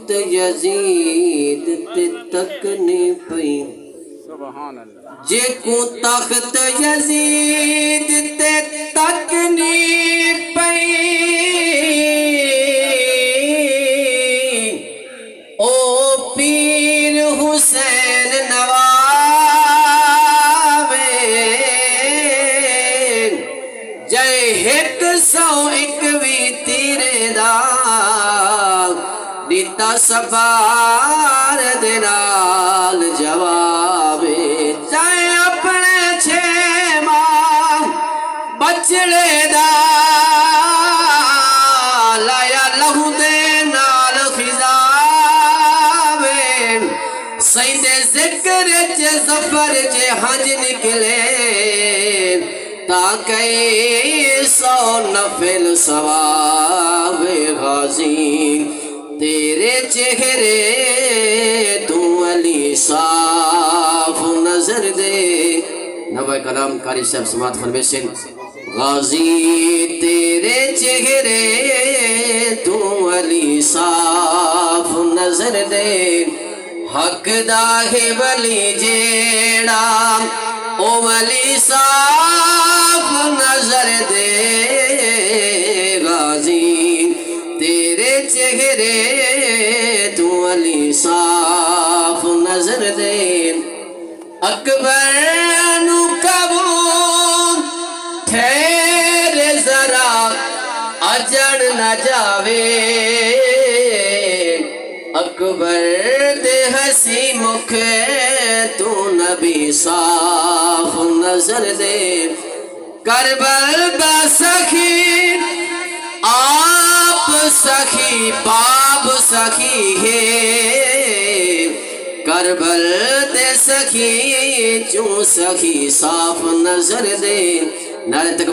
تے یزید تے تکنے پئی سبحان اللہ جے کو تخت یزید تے تکنی پئی او پیر حسین نواوے جے 121 تیرے دا دیتا سبار دے نال جوابے جائے اپنے 6 ماہ بچڑے دا لایا لہو دے نال خزابے سیندے ذکر چے ظفر چے حج نکلے تاکہ 100 نفل ثواب غازی تیرے چہرے تو علی صاف نظر دے نوے کلام کاری صاحب سماعت فرمے سن غازی تیرے چہرے تو علی صاف نظر دے حق دا ہے ولی جیڑا او ولی صاف نظر دے غازی تیرے چہرے تو علی صاف نظر دے اکبر نو قبول ٹھہرے ذرا اجڑ نہ جاوے اکبر دے ہسی مکھ تو نبی صاف نظر دے کربل دا سخی آپ سخی باب سخی ہے کربل دے سخی چوں سخی صاف نظر دے نعرہ